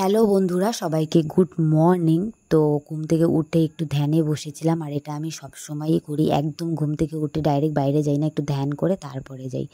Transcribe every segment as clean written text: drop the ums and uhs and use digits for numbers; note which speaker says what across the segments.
Speaker 1: Hello বন্ধুরা, সবাইকে good morning. তো ঘুম থেকে উঠে একটু ধ্যানে বসেছিলাম, আর এটা আমি সবসময়ই করি। একদম ঘুম থেকে উঠে ডাইরেক্ট বাইরে যাই না, একটু ধ্যান করে তারপরে যাই।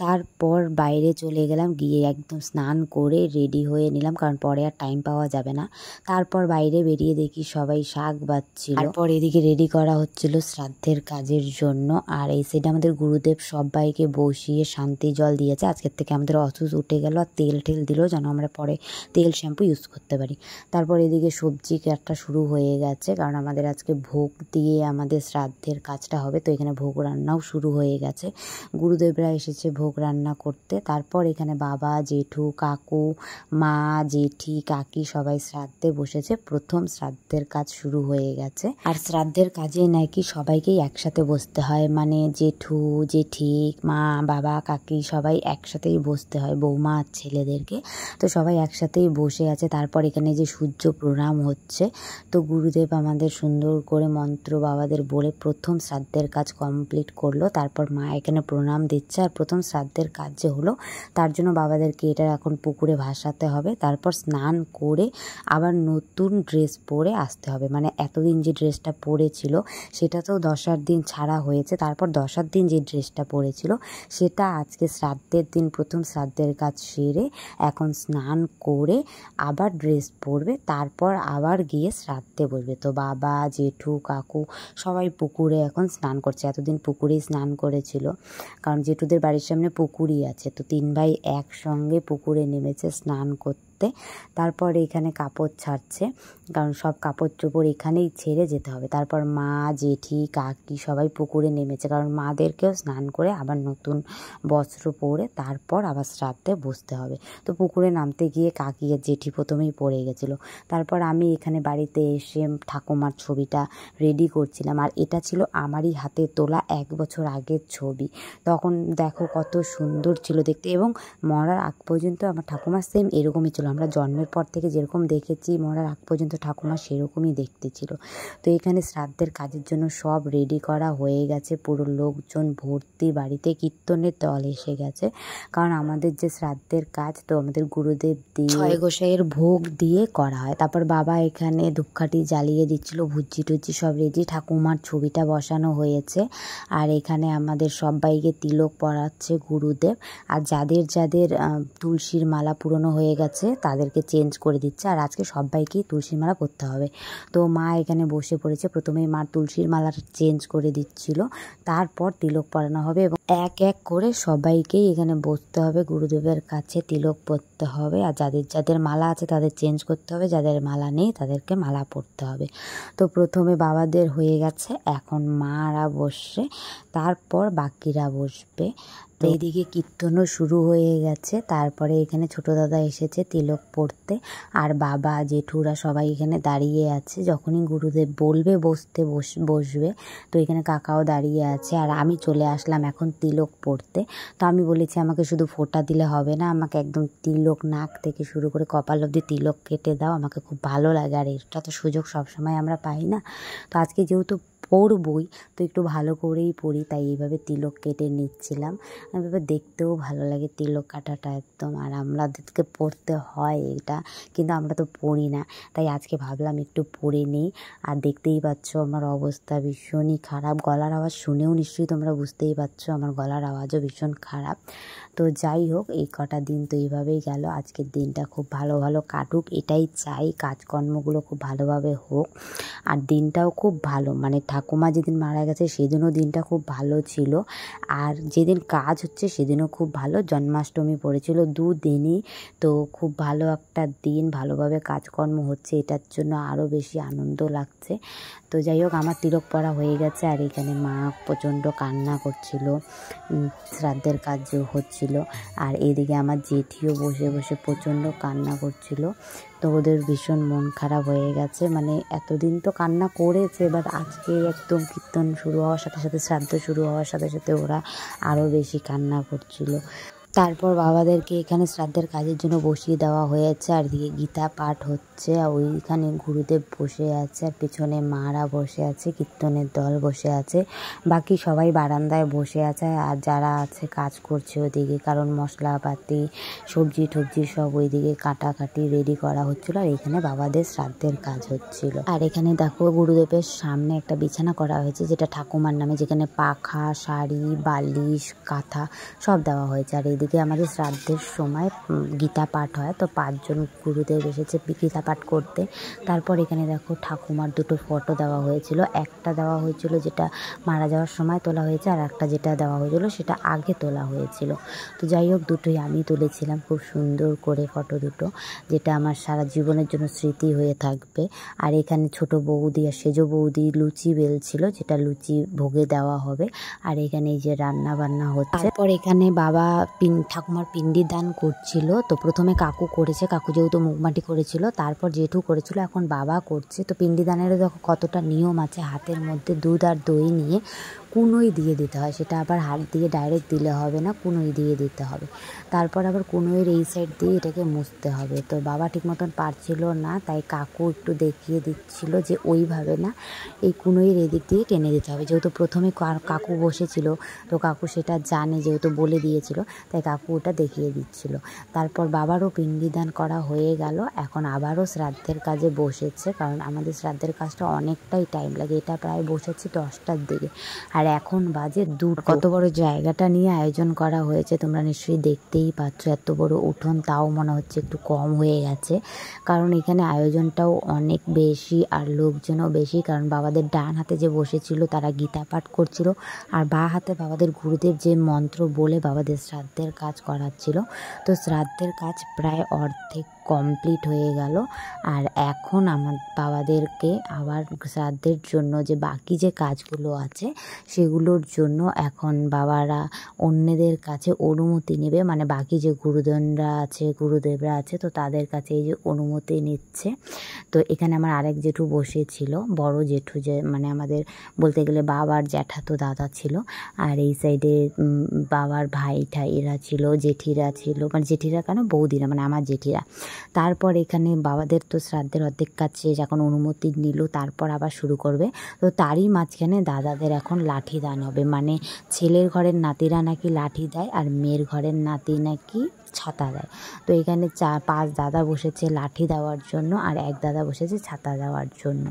Speaker 1: তারপর বাইরে চলে গেলাম, গিয়ে একদম স্নান করে রেডি হয়ে নিলাম, কারণ পরে আর টাইম পাওয়া যাবে না। তারপর বাইরে বেরিয়ে দেখি সবাই শাক বাজছিল, তারপর এদিকে রেডি করা হচ্ছিল শ্রাদ্ধের কাজের জন্য। আর এই সাইডে আমাদের গুরুদেব সবাইকে বসিয়ে শান্তি জল দিয়েছে। আজকের থেকে আমাদের অসুস উঠে গেল, আর তেল ঠেল দিল যেন আমরা পরে তেল শ্যাম্পু ইউজ করতে পারি। তারপর এদিকে সবজি কাটা শুরু হয়ে গেছে, কারণ আমাদের আজকে ভোগ দিয়ে আমাদের শ্রাদ্ধের কাজটা হবে। তো এখানে ভোগ রান্নাও শুরু হয়ে গেছে, গুরুদেবরা এসেছে ভোগ রান্না করতে। তারপর এখানে বাবা, জেঠু, কাকু, মা, জেঠি, কাকি সবাই শ্রাদ্ধে বসেছে। প্রথম শ্রাদ্ধের কাজ শুরু হয়ে গেছে। আর শ্রাদ্ধের কাজে নাকি সবাইকেই একসাথে বসতে হয়, মানে জেঠু, জেঠি, মা, বাবা, কাকি সবাই একসাথেই বসতে হয়, বৌমা আর ছেলেদেরকে। তো সবাই একসাথেই বসে আছে। তারপর এখানে যে সূর্য প্রণাম হচ্ছে, তো গুরুদেব আমাদের সুন্দর করে মন্ত্র বাবাদের বলে প্রথম শ্রাদ্ধের কাজ কমপ্লিট করলো। তারপর মা এখানে প্রণাম দিচ্ছে। আর প্রথম শ্রাদ্ধের কাজ যে হলো, তার জন্য বাবাদেরকে এটা এখন পুকুরে ভাসাতে হবে। তারপর স্নান করে আবার নতুন ড্রেস পরে আসতে হবে, মানে এতদিন যে ড্রেসটা পরেছিল সেটা তো 10 দিন ছাড়া হয়েছে। তারপর 10 দিন যে ড্রেসটা পরেছিল সেটা আজকে শ্রাদ্ধের দিন প্রথম শ্রাদ্ধের কাজ সেরে এখন স্নান করে আবার ড্রেস পরবে, তারপর আবার গিয়ে শ্রাদ্ধে বসবে। তো বাবা, জেঠু, কাকু সবাই পুকুরে এখন স্নান করছে। এতদিন পুকুরেই স্নান করেছিল, কারণ জেঠুদের বাড়ির সামনে পুকুরই আছে। তো 3 ভাই একসঙ্গে পুকুরে নেমেছে স্নান করতে। তারপর এখানে কাপড় ছাড়ছে, কারণ সব কাপড় চোপড় এখানেই ছেড়ে যেতে হবে। তারপর মা, জেঠি, কাকি সবাই পুকুরে নেমেছে, কারণ মাদেরকেও স্নান করে আবার নতুন বস্ত্র পরে তারপর আবার শ্রাদ্ধে বসতে হবে। তো পুকুরে নামতে গিয়ে কাকি আর জেঠি প্রথমেই পড়ে গেছিলো। তারপর আমি এখানে বাড়িতে এসে ঠাকুমার ছবিটা রেডি করছিলাম, আর এটা ছিল আমারই হাতে তোলা 1 বছর আগের ছবি। তখন দেখো কত সুন্দর ছিল দেখতে, এবং মরার আগ পর্যন্ত আমার ঠাকুমা সেম এরকমই ছিল। আমরা জন্মের পর থেকে যেরকম দেখেছি মরার আগ পর্যন্ত ঠাকুমা সেরকমই দেখতে ছিল। তো এখানে শ্রাদ্ধের কাজের জন্য সব রেডি করা হয়ে গেছে, পুরো লোকজন ভর্তি, বাড়িতে কীর্তনের দল এসে গেছে। কারণ আমাদের যে শ্রাদ্ধের কাজ, তো আমাদের গুরুদেব দিয়ে 6 গোসাইয়ের ভোগ দিয়ে করা হয়। তারপর বাবা এখানে ধূপকাঠি জ্বালিয়ে দিচ্ছিল, ভুজি টুজি সব রেডি, ঠাকুমার ছবিটা বসানো হয়েছে। আর এখানে আমাদের সবাইকে তিলক পরাচ্ছে গুরুদেব। আর যাদের যাদের তুলসীর মালা পুরনো হয়ে গেছে তাদেরকে চেঞ্জ করে দিচ্ছে। আর আজকে সবাইকেই তুলসীর মালা পরতে হবে। তো মা এখানে বসে পড়েছে, প্রথমেই মা তুলসীর মালাটা চেঞ্জ করে দিচ্ছিল, তারপর তিলক পরানো হবে। এবং এক এক করে সবাইকেই এখানে বসতে হবে, গুরুদেবের কাছে তিলক পরতে হবে। আর যাদের যাদের মালা আছে তাদের চেঞ্জ করতে হবে, যাদের মালা নেই তাদেরকে মালা পরতে হবে। তো প্রথমে বাবাদের হয়ে গেছে, এখন মারা বসছে, তারপর বাকিরা বসবে। তো এইদিকে কীর্তনও শুরু হয়ে গেছে। তারপরে এখানে ছোট দাদা এসেছে তিলক পড়তে, আর বাবা, জেঠুরা সবাই এখানে দাঁড়িয়ে আছে। যখনই গুরুদেব বলবে বসতে বসবে। তো এখানে কাকাও দাঁড়িয়ে আছে, আর আমি চলে আসলাম এখন তিলক পড়তে। তো আমি বলেছি আমাকে শুধু ফোঁটা দিলে হবে না, আমাকে একদম তিলক নাক থেকে শুরু করে কপাল অবধি তিলক কেটে দাও, আমাকে খুব ভালো লাগে। আর এটা তো সুযোগ সবসময় আমরা পাই না। তো আজকে যেহেতু পড়বই, তো একটু ভালো করেই পড়ি, তাই এইভাবে তিলক কেটে নিচ্ছিলাম। এইভাবে দেখতেও ভালো লাগে তিলক কাটাটা একদম। আর আমাদেরকে পড়তে হয় এটা, কিন্তু আমরা তো পড়ি না, তাই আজকে ভাবলাম একটু পড়ে নিই। আর দেখতেই পাচ্ছ আমার অবস্থা ভীষণই খারাপ, গলার আওয়াজ শুনেও নিশ্চয়ই তোমরা বুঝতেই পারছো আমার গলার আওয়াজও ভীষণ খারাপ। তো যাই হোক, এই কটা দিন তো এইভাবেই গেল। আজকের দিনটা খুব ভালো ভালো কাটুক, এটাই চাই, কাজকর্মগুলো খুব ভালোভাবে হোক। আর দিনটাও খুব ভালো, মানে ঠাকুমা যেদিন মারা গেছে সেদিনও দিনটা খুব ভালো ছিল, আর যেদিন কাজ হচ্ছে সেদিনও খুব ভালো। জন্মাষ্টমী পড়েছিল 2 দিনই, তো খুব ভালো একটা দিন, ভালোভাবে কাজকর্ম হচ্ছে, এটার জন্য আরও বেশি আনন্দ লাগছে। তো যাই হোক, আমার তিলক পড়া হয়ে গেছে। আর এখানে মা প্রচণ্ড কান্না করছিল, শ্রাদ্ধের কাজ হচ্ছিল। আর এদিকে আমার জেঠিও বসে বসে প্রচণ্ড কান্না করছিল। তো ওদের ভীষণ মন খারাপ হয়ে গেছে, মানে এতদিন তো কান্না করেছে, বাট আজকে একদম কীর্তন শুরু হওয়ার সাথে সাথে, শ্রাদ্ধ শুরু হওয়ার সাথে সাথে ওরা আরও বেশি কান্না করছিল। তারপর বাবাদেরকে এখানে শ্রাদ্ধের কাজের জন্য বসিয়ে দেওয়া হয়েছে, আর দিকে গীতা পাঠ হচ্ছে। ওইখানে গুরুদেব বসে আছে, আর পেছনে মারা বসে আছে, কীর্তনের দল বসে আছে, বাকি সবাই বারান্দায় বসে আছে। আর যারা আছে কাজ করছে ওদিকে, কারণ মশলাপাতি সবজি টবজি সব ওইদিকে কাটাকাটি রেডি করা হচ্ছিলো, আর এখানে বাবাদের শ্রাদ্ধের কাজ হচ্ছিল। আর এখানে দেখো গুরুদেবের সামনে একটা বিছানা করা হয়েছে, যেটা ঠাকুমার নামে, যেখানে পাখা, শাড়ি, বালিশ, কাঁথা সব দেওয়া হয়েছে। আর এদিকে আমাদের শ্রাদ্ধের সময় গীতা পাঠ হয়, তো 5 জন গুরুদেব এসেছে গীতা পাঠ করতে। তারপর এখানে দেখো ঠাকুমার দুটো ফটো দেওয়া হয়েছিল, একটা দেওয়া হয়েছিল যেটা মারা যাওয়ার সময় তোলা হয়েছে, আর একটা যেটা দেওয়া হয়েছিল সেটা আগে তোলা হয়েছিল। তো যাই হোক, দুটোই আমি তুলেছিলাম খুব সুন্দর করে ফটো দুটো, যেটা আমার সারা জীবনের জন্য স্মৃতি হয়ে থাকবে। আর এখানে ছোট বৌদি আর সেজ বৌদি লুচি বেলছিল, যেটা লুচি ভোগে দেওয়া হবে। আর এখানে এই যে রান্না বান্না হচ্ছে। তারপর এখানে বাবা ঠাকুমার পিণ্ডি দান করছিল। তো প্রথমে কাকু করেছে, কাকু যেহেতু মুখমাটি করেছিল, তারপর জেঠু করেছিল, এখন বাবা করছে। তো পিণ্ডি দানেরও দেখো কতটা নিয়ম আছে, হাতের মধ্যে দুধ আর দই নিয়ে কুনোই দিয়ে দিতে হয়, সেটা আবার হাত দিয়ে ডাইরেক্ট দিলে হবে না, কুনোই দিয়ে দিতে হবে। তারপর আবার কুনোইয়ের এই সাইড দিয়ে এটাকে মুছতে হবে। তো বাবা ঠিক মতন পারছিল না, তাই কাকু একটু দেখিয়ে দিচ্ছিল যে ওইভাবে না, এই কুনোইয়ের এদিক দিয়ে টেনে দিতে হবে। যেহেতু প্রথমে কাকু বসেছিল, তো কাকু সেটা জানে, যেহেতু বলে দিয়েছিল, তাই কাকু ওটা দেখিয়ে দিচ্ছিল। তারপর বাবারও পিণ্ডিদান করা হয়ে গেল, এখন আবারও শ্রাদ্ধের কাজে বসেছে, কারণ আমাদের শ্রাদ্ধের কাজটা অনেকটাই টাইম লাগে। এটা প্রায় বসেছে 10টার দিকে, আর এখন বাজে 2। কত বড় জায়গাটা নিয়ে আয়োজন করা হয়েছে তোমরা নিশ্চয়ই দেখতেই পাচ্ছ। এত বড় উঠোন, তাও মনে হচ্ছে একটু কম হয়ে গেছে, কারণ এখানে আয়োজনটাও অনেক বেশি আর লোকজনও বেশি। কারণ বাবাদের ডান হাতে যে বসেছিল তারা গীতা পাঠ করছিল, আর বাঁ হাতে বাবাদের গুরুদেব যে মন্ত্র বলে বাবাদের শ্রাদ্ধের কাজ করাচ্ছিল। তো শ্রাদ্ধের কাজ প্রায় অর্ধেক কমপ্লিট হয়ে গেল, আর এখন আমার বাবাদেরকে আবার শ্রাদ্ধের জন্য যে বাকি যে কাজগুলো আছে সেগুলোর জন্য এখন বাবারা অন্যদের কাছে অনুমতি নেবে, মানে বাকি যে গুরুজনরা আছে, গুরুদেবরা আছে, তো তাদের কাছে এই যে অনুমতি নিচ্ছে। তো এখানে আমার আরেক জেঠু বসেছিল, বড় জেঠু, যে মানে আমাদের বলতে গেলে বাবার জ্যাঠাতো দাদা ছিল। আর এই সাইডে বাবার ভাই ঠাইরা ছিল, জেঠিরা ছিল, মানে জেঠিরা কেন, বৌদিরা, মানে আমার জেঠিরা। তারপর এখানে বাবাদের তো শ্রাদ্ধের অর্ধেক কাজ শেষ, এখন অনুমতি নিল, তারপর আবার শুরু করবে। তো তারই মাঝখানে দাদাদের এখন লাঠি দান হবে, মানে ছেলের ঘরের নাতিরা নাকি লাঠি দেয়, আর মেয়ের ঘরের নাতি নাকি ছাতা দেয়। তো এখানে 4-5 দাদা বসেছে লাঠি দেওয়ার জন্য, আর এক দাদা বসেছে ছাতা দেওয়ার জন্য।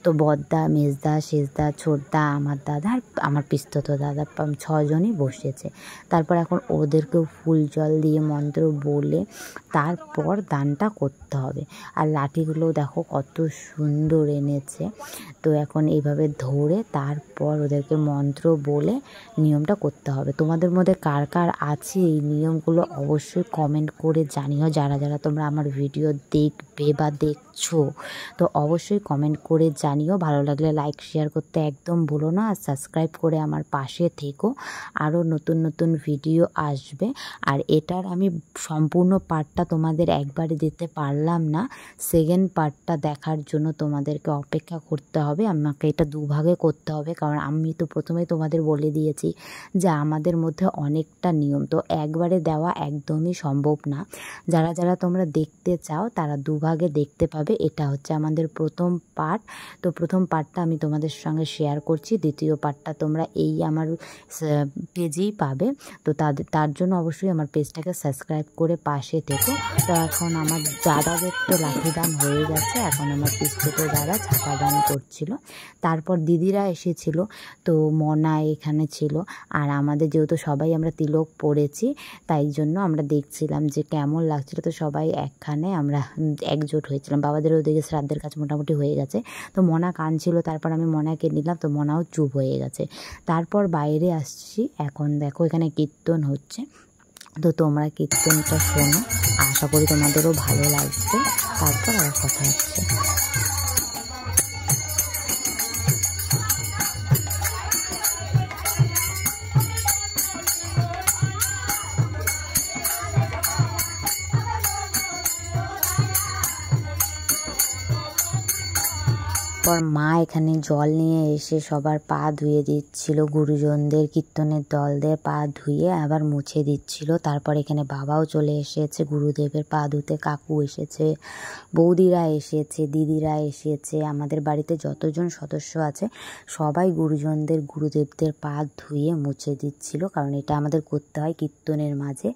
Speaker 1: তো বড়দা, মেজদা, শেষদা, ছোটদা, আমার দাদা আর আমার পিস্তত দাদা, 6 জনই বসেছে। তারপর এখন ওদেরকেও ফুল জল দিয়ে মন্ত্র বলে তারপর দানটা করতে হবে। আর লাঠিগুলো দেখো কত সুন্দর এনেছে। তো এখন এইভাবে ধরে তারপর ওদেরকে মন্ত্র বলে নিয়মটা করতে হবে। তোমাদের মধ্যে কার কার আছে এই নিয়মগুলো অবশ্যই কমেন্ট করে জানিও। যারা যারা তোমরা আমার ভিডিও দেখবে বা দেখছো, তো অবশ্যই কমেন্ট করে জানিও। ভালো লাগলে লাইক শেয়ার করতে একদম ভুলো না, আর সাবস্ক্রাইব করে আমার পাশে থেকো। আরও নতুন নতুন ভিডিও আসবে। আর এটার আমি সম্পূর্ণ পার্টটা তোমাদের একবারে দিতে পারলাম না, সেকেন্ড পার্টটা দেখার জন্য তোমাদেরকে অপেক্ষা করতে হবে। আমাকে এটা 2 ভাগে করতে হবে, কারণ আমি তো প্রথমেই তোমাদের বলে দিয়েছি যে আমাদের মধ্যে অনেকটা নিয়ম, তো একবারে দেওয়া একদমই সম্ভব না। যারা যারা তোমরা দেখতে চাও তারা 2 ভাগে দেখতে পাবে। এটা হচ্ছে আমাদের প্রথম পার্ট। তো প্রথম পার্টটা আমি তোমাদের সঙ্গে শেয়ার করছি, দ্বিতীয় পার্টটা তোমরা এই আমার পেজেই পাবে। তো তার জন্য অবশ্যই আমার পেজটাকে সাবস্ক্রাইব করে পাশে থেকো। তো এখন আমার দাদাদের তো লাঠি দান হয়ে গেছে, এখন আমার পিস্ততের দাদা ছাতা দান করছিল। তারপর দিদিরা এসেছিল, তো মনা এখানে ছিল। আর আমাদের যেহেতু সবাই আমরা তিলক পড়েছি, তাই জন্য আমরা দেখছিলাম যে কেমন লাগছিল। তো সবাই একখানে আমরা একজোট হয়েছিলাম। বাবাদের ওদিকে শ্রাদ্ধের কাজ মোটামুটি হয়ে গেছে, তো মনা কাঁদছিল। তারপর আমি মনাকে নিলাম, তো মনাও চুপ হয়ে গেছে। তারপর বাইরে আসছি, এখন দেখো এখানে কীর্তন হচ্ছে। তো তোমরা কীর্তনটা শোনো, আশা করি তোমাদেরও ভালো লাগবে। তারপর আবার কথা হচ্ছে। তারপর মা এখানে জল নিয়ে এসে সবার পা ধুয়ে দিচ্ছিল, গুরুজনদের কীর্তনের দলদের পা ধুয়ে আবার মুছে দিচ্ছিল। তারপর এখানে বাবাও চলে এসেছে গুরুদেবের পা ধুতে, কাকু এসেছে, বৌদিরা এসেছে, দিদিরা এসেছে, আমাদের বাড়িতে যতজন সদস্য আছে সবাই গুরুজনদের গুরুদেবদের পা ধুয়ে মুছে দিচ্ছিল, কারণ এটা আমাদের করতে হয় কীর্তনের মাঝে।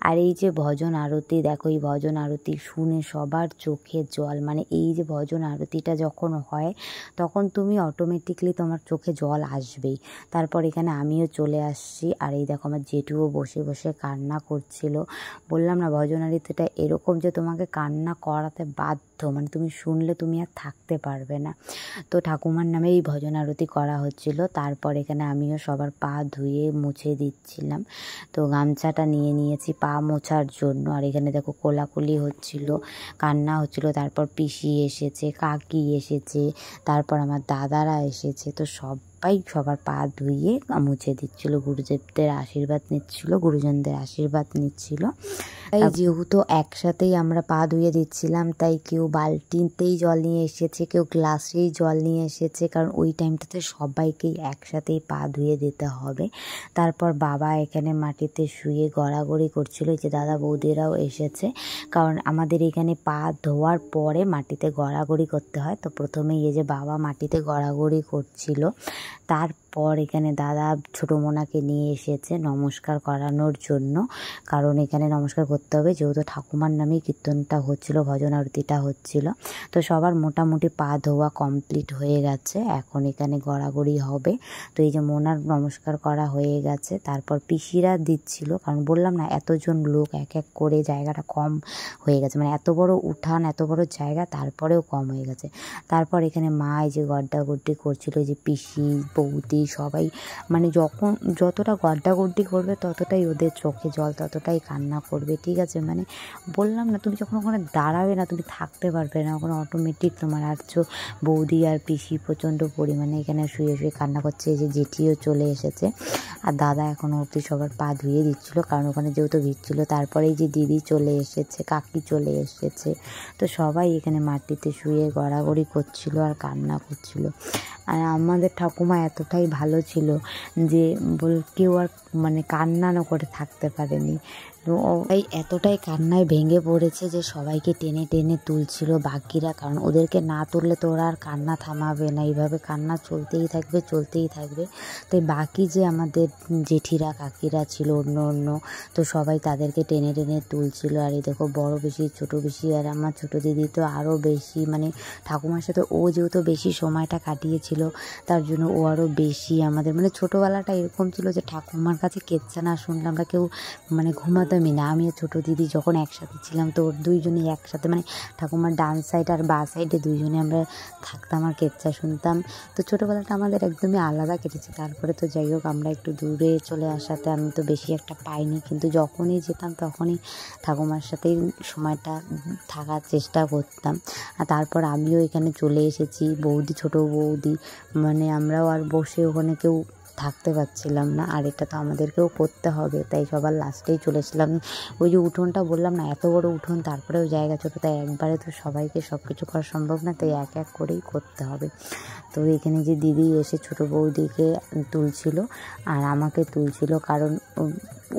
Speaker 1: আর এই যে ভজন আরতি দেখো, এই ভজন আরতি শুনে সবার চোখে জল, মানে এই যে ভজন আরতিটা যখন হয় তখন তুমি অটোমেটিকলি তোমার চোখে জল আসবেই। তারপর এখানে আমিও চলে আসছি, আর এই দেখো আমার জেঠুও বসে বসে কান্না করছিল। বললাম না ভজন আরতিটা এরকম যে তোমাকে কান্না করাতে বাধ্য, মানে তুমি শুনলে তুমি আর থাকতে পারবে না। তো ঠাকুমার নামে এই ভজন আরতি করা হচ্ছিল। তারপর এখানে আমিও সবার পা ধুয়ে মুছে দিচ্ছিলাম, তো গামছাটা নিয়ে নিয়েছি পা মোছার জন্য। আর এখানে দেখো কোলাকুলি হচ্ছিল, কান্না হচ্ছিল। তারপর পিসি এসেছে, কাকি এসেছে, তারপর আমার দাদারা এসেছে, তো সবাই সবার পা ধুয়ে মুছে দিচ্ছিল, গুরুদেবদের আশীর্বাদ নিচ্ছিল, গুরুজনদের আশীর্বাদ নিচ্ছিল। তাই যেহেতু একসাথেই আমরা পা ধুয়ে দিচ্ছিলাম, তাই কেউ বালতিতেই জল নিয়ে এসেছে, কেউ গ্লাসেই জল নিয়ে এসেছে, কারণ ওই টাইমটাতে সবাইকেই একসাথেই পা ধুয়ে দিতে হবে। তারপর বাবা এখানে মাটিতে শুয়ে গড়াগড়ি করছিল, এই যে দাদা বৌদিরাও এসেছে, কারণ আমাদের এখানে পা ধোয়ার পরে মাটিতে গড়াগড়ি করতে হয়। তো প্রথমেই এই যে বাবা মাটিতে গড়াগড়ি করছিল, তারপর এখানে দাদা ছোটো মোনাকে নিয়ে এসেছে নমস্কার করানোর জন্য, কারণ এখানে নমস্কার করতে হবে, যেহেতু ঠাকুমার নামেই কীর্তনটা হচ্ছিল, ভজন আরতিটা হচ্ছিল। তো সবার মোটামুটি পা ধোয়া কমপ্লিট হয়ে গেছে, এখন এখানে গড়াগড়ি হবে। তো এই যে মোনার নমস্কার করা হয়ে গেছে। তারপর পিসিরা দিচ্ছিল, কারণ বললাম না এতজন লোক এক এক করে জায়গাটা কম হয়ে গেছে, মানে এত বড় উঠান এত বড় জায়গা তারপরেও কম হয়ে গেছে। তারপর এখানে মা এই যে গড্ডাগড্ডি করছিল, যে পিসি বৌদি সবাই, মানে যতটা গড্ডাগড্ডি করবে ততটাই ওদের চোখে জল, ততটাই কান্না করবে, ঠিক আছে। মানে বললাম না তুমি যখন ওখানে দাঁড়াবে না তুমি থাকতে পারবে না, ওখানে অটোমেটিক তোমার আর বৌদি আর পিসি প্রচণ্ড পরিমাণে এখানে শুয়ে শুয়ে কান্না করছে। এই যে জেঠিও চলে এসেছে, আর দাদা এখনও অবধি সবার পা ধুয়ে দিচ্ছিলো, কারণ ওখানে যেহেতু ভিড় ছিল। তারপরে এই যে দিদি চলে এসেছে, কাকি চলে এসেছে, তো সবাই এখানে মাটিতে শুয়ে গড়াগড়ি করছিল আর কান্না করছিল। আর আমাদের ঠাকুমা এতটাই ভালো ছিল যে কেউ আর মানে কান্না না করে থাকতে পারেনি। তো এই এতটাই কান্নায় ভেঙে পড়েছে যে সবাইকে টেনে টেনে তুলছিল বাকিরা, কারণ ওদেরকে না তুললে তো ওরা আর কান্না থামাবে না, এইভাবে কান্না চলতেই থাকবে চলতেই থাকবে। তাই বাকি যে আমাদের জেঠিরা কাকিরা ছিল অন্য, তো সবাই তাদেরকে টেনে টেনে তুলছিল। আর এই দেখো বড় বেশি ছোট বেশি, আর আমার ছোট দিদি তো আরও বেশি, মানে ঠাকুমার সাথে ও যেহেতু বেশি সময়টা কাটিয়েছিল তার জন্য ও আরও বেশি আমাদের, মানে ছোটোবেলাটা এরকম ছিল যে ঠাকুমার কাছে কেচ্চা না শুনলে আমরা কেউ মানে ঘুমাতামই না। আমি আর ছোটো দিদি যখন একসাথে ছিলাম তো ওর দুইজনেই একসাথে, মানে ঠাকুমার ডান সাইড আর বা সাইডে দুইজনে আমরা থাকতাম আর কেচ্চা শুনতাম। তো ছোটোবেলাটা আমাদের একদমই আলাদা কেটেছে। তারপরে তো যাই হোক আমরা একটু দূরে চলে আসাতে আমি তো বেশি একটা পাইনি, কিন্তু যখনই যেতাম তখনই ঠাকুমার সাথেই সময়টা থাকার চেষ্টা করতাম। আর তারপর আমিও এখানে চলে এসেছি, বৌদি ছোটো বৌদি, মানে আমরাও আর বসে ওখানে কেউ থাকতে পারছিলাম না, আর এটা তো আমাদেরকেও করতে হবে, তাই সবার লাস্টেই চলে এসেছিলাম। ওই যে উঠোনটা বললাম না এত বড় উঠোন, তারপরেও জায়গা ছোটো, তাই একবারে তো সবাইকে সব কিছু করা সম্ভব না, তাই এক এক করেই করতে হবে। তো এখানে যে দিদি এসে ছোটো বৌদিকে তুলছিল আর আমাকে তুলছিল, কারণ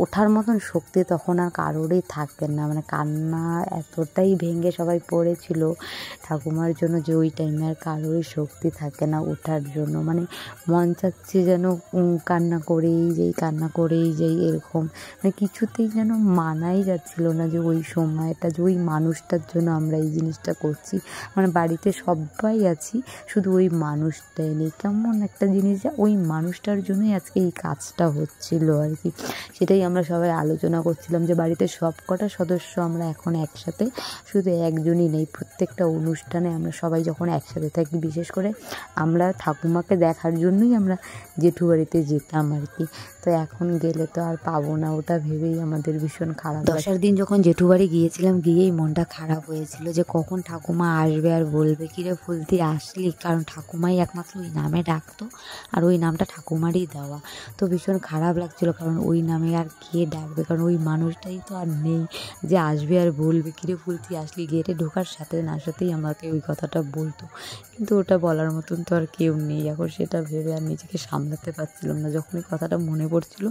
Speaker 1: ওঠার মতন শক্তি তখন আর কারোরই থাকতেন না, মানে কান্না এতটাই ভেঙে সবাই পড়েছিল ঠাকুমার জন্য যে ওই টাইমে আর কারোরই শক্তি থাকে না ওঠার জন্য, মানে মন চাচ্ছে যেন কান্না করেই যাই এরকম, মানে কিছুতেই যেন মানাই যাচ্ছিল না যে ওই সময়টা, যে ওই মানুষটার জন্য আমরা এই জিনিসটা করছি, মানে বাড়িতে সবাই আছি শুধু ওই মানুষটাই নেই, কেমন একটা জিনিস, ওই মানুষটার জন্যই আজকে এই কাজটা হচ্ছিল আর কি। সেটাই আমরা সবাই আলোচনা করছিলাম যে বাড়িতে সব কটা সদস্য আমরা এখন একসাথে, শুধু একজনই নেই, প্রত্যেকটা অনুষ্ঠানে আমরা সবাই যখন একসাথে থাকি, বিশেষ করে আমরা ঠাকুমাকে দেখার জন্যই আমরা জেঠু বাড়িতে যেতাম আর কি। তো এখন গেলে তো আর পাবো না, ওটা ভেবেই আমাদের ভীষণ খারাপ। 10 দিন যখন জেঠু বাড়ি গিয়েছিলাম, গিয়েই মনটা খারাপ হয়েছিল যে কখন ঠাকুমা আসবে আর বলবে কিরে ফুলতি আসলি, কারণ ঠাকুমাই একমাত্র ওই নামে ডাকতো আর ওই নামটা ঠাকুমারই দেওয়া, তো ভীষণ খারাপ লাগছিল, কারণ ওই নামে আর কে ডাকবে, কারণ ওই মানুষটাই তো আর নেই যে আসবে আর বলবে কিরে ফুলতি আসলি। গেটে ঢোকার সাথে না সাথেই আমাকে ওই কথাটা বলতো, কিন্তু ওটা বলার মতন তো আর কেউ নেই এখন। সেটা ভেবে আর নিজেকে সামলাতে পারছিলাম না। যখন ওই কথাটা মনে পড়ছিল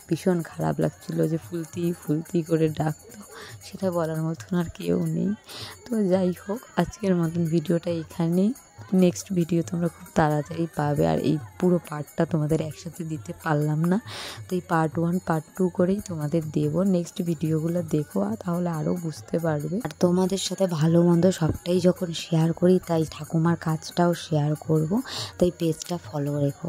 Speaker 1: ভীষণ খারাপ লাগছিল যে ফুলতি ফুলতি করে ডাকতো, সেটা বলার মতন আর কেউ নেই। তো যাই হোক, আজকের মতন ভিডিওটা এখানেই। নেক্সট ভিডিও তোমরা খুব তাড়াতাড়ি পাবে। আর এই পুরো পার্টটা তোমাদের একসাথে দিতে পারলাম না, তো এই পার্ট 1 পার্ট 2 করেই তোমাদের দেবো। নেক্সট ভিডিওগুলো দেখো তাহলে আরও বুঝতে পারবে। আর তোমাদের সাথে ভালো মন্দ সবটাই যখন শেয়ার করি, তাই ঠাকুমার কাজটাও শেয়ার করব, তাই পেজটা ফলো রেখো।